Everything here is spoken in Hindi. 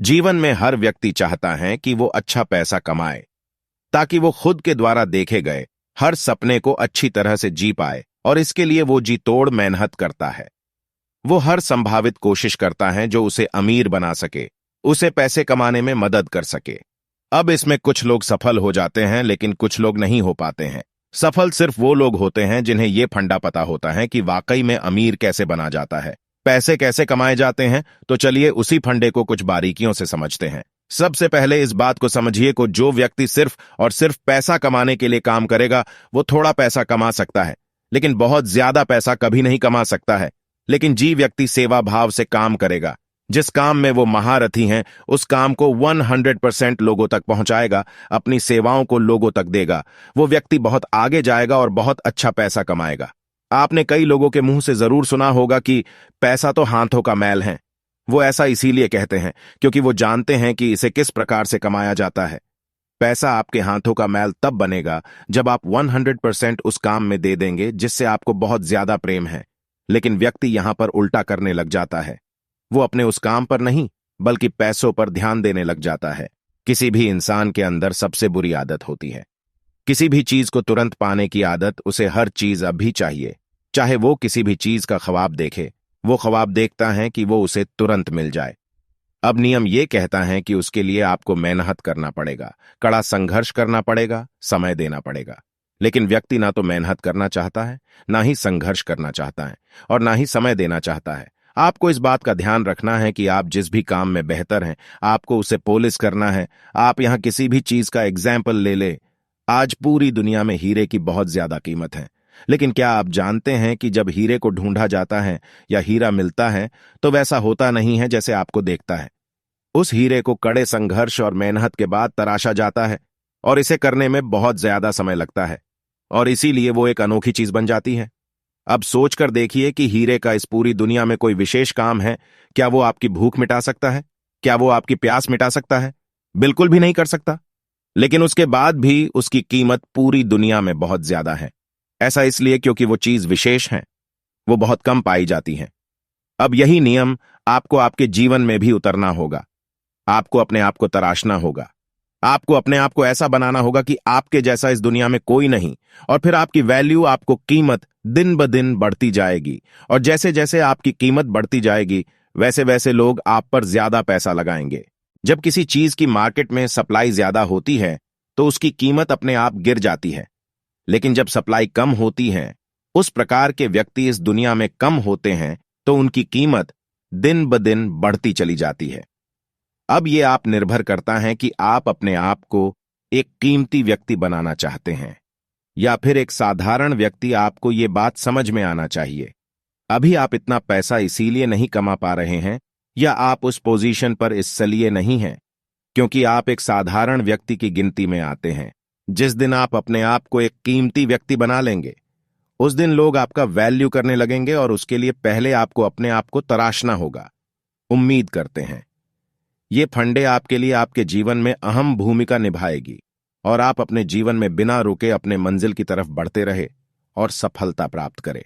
जीवन में हर व्यक्ति चाहता है कि वो अच्छा पैसा कमाए ताकि वो खुद के द्वारा देखे गए हर सपने को अच्छी तरह से जी पाए, और इसके लिए वो जी तोड़ मेहनत करता है। वो हर संभावित कोशिश करता है जो उसे अमीर बना सके, उसे पैसे कमाने में मदद कर सके। अब इसमें कुछ लोग सफल हो जाते हैं लेकिन कुछ लोग नहीं हो पाते हैं। सफल सिर्फ वो लोग होते हैं जिन्हें ये फंडा पता होता है कि वाकई में अमीर कैसे बना जाता है, पैसे कैसे कमाए जाते हैं। तो चलिए उसी फंडे को कुछ बारीकियों से समझते हैं। सबसे पहले इस बात को समझिए कि जो व्यक्ति सिर्फ और सिर्फ पैसा कमाने के लिए काम करेगा वो थोड़ा पैसा कमा सकता है लेकिन बहुत ज्यादा पैसा कभी नहीं कमा सकता है। लेकिन जी व्यक्ति सेवा भाव से काम करेगा, जिस काम में वो महारथी हैं उस काम को 100% लोगों तक पहुंचाएगा, अपनी सेवाओं को लोगों तक देगा, वो व्यक्ति बहुत आगे जाएगा और बहुत अच्छा पैसा कमाएगा। आपने कई लोगों के मुंह से जरूर सुना होगा कि पैसा तो हाथों का मैल है। वो ऐसा इसीलिए कहते हैं क्योंकि वो जानते हैं कि इसे किस प्रकार से कमाया जाता है। पैसा आपके हाथों का मैल तब बनेगा जब आप 100% उस काम में दे देंगे जिससे आपको बहुत ज्यादा प्रेम है। लेकिन व्यक्ति यहां पर उल्टा करने लग जाता है। वो अपने उस काम पर नहीं बल्कि पैसों पर ध्यान देने लग जाता है। किसी भी इंसान के अंदर सबसे बुरी आदत होती है, किसी भी चीज को तुरंत पाने की आदत। उसे हर चीज अभी चाहिए, चाहे वो किसी भी चीज का ख्वाब देखे। वो ख्वाब देखता है कि वो उसे तुरंत मिल जाए। अब नियम ये कहता है कि उसके लिए आपको मेहनत करना पड़ेगा, कड़ा संघर्ष करना पड़ेगा, समय देना पड़ेगा। लेकिन व्यक्ति ना तो मेहनत करना चाहता है, ना ही संघर्ष करना चाहता है, और ना ही समय देना चाहता है। आपको इस बात का ध्यान रखना है कि आप जिस भी काम में बेहतर हैं आपको उसे पॉलिश करना है। आप यहां किसी भी चीज का एग्जाम्पल ले ले। आज पूरी दुनिया में हीरे की बहुत ज्यादा कीमत है, लेकिन क्या आप जानते हैं कि जब हीरे को ढूंढा जाता है या हीरा मिलता है तो वैसा होता नहीं है जैसे आपको देखता है। उस हीरे को कड़े संघर्ष और मेहनत के बाद तराशा जाता है, और इसे करने में बहुत ज्यादा समय लगता है, और इसीलिए वो एक अनोखी चीज बन जाती है। अब सोचकर देखिए कि हीरे का इस पूरी दुनिया में कोई विशेष काम है। क्या वो आपकी भूख मिटा सकता है? क्या वो आपकी प्यास मिटा सकता है? बिल्कुल भी नहीं कर सकता। लेकिन उसके बाद भी उसकी कीमत पूरी दुनिया में बहुत ज्यादा है। ऐसा इसलिए क्योंकि वो चीज विशेष है, वो बहुत कम पाई जाती है। अब यही नियम आपको आपके जीवन में भी उतरना होगा। आपको अपने आप को तराशना होगा। आपको अपने आप को ऐसा बनाना होगा कि आपके जैसा इस दुनिया में कोई नहीं, और फिर आपकी वैल्यू, आपको कीमत दिन ब दिन बढ़ती जाएगी। और जैसे जैसे आपकी कीमत बढ़ती जाएगी वैसे वैसे लोग आप पर ज्यादा पैसा लगाएंगे। जब किसी चीज की मार्केट में सप्लाई ज्यादा होती है तो उसकी कीमत अपने आप गिर जाती है, लेकिन जब सप्लाई कम होती है, उस प्रकार के व्यक्ति इस दुनिया में कम होते हैं तो उनकी कीमत दिन ब दिन बढ़ती चली जाती है। अब ये आप निर्भर करता है कि आप अपने आप को एक कीमती व्यक्ति बनाना चाहते हैं या फिर एक साधारण व्यक्ति। आपको ये बात समझ में आना चाहिए। अभी आप इतना पैसा इसीलिए नहीं कमा पा रहे हैं, या आप उस पोजीशन पर इसलिए नहीं हैं क्योंकि आप एक साधारण व्यक्ति की गिनती में आते हैं। जिस दिन आप अपने आप को एक कीमती व्यक्ति बना लेंगे उस दिन लोग आपका वैल्यू करने लगेंगे, और उसके लिए पहले आपको अपने आप को तराशना होगा। उम्मीद करते हैं ये फंडे आपके लिए आपके जीवन में अहम भूमिका निभाएगी, और आप अपने जीवन में बिना रुके अपने मंजिल की तरफ बढ़ते रहे और सफलता प्राप्त करें।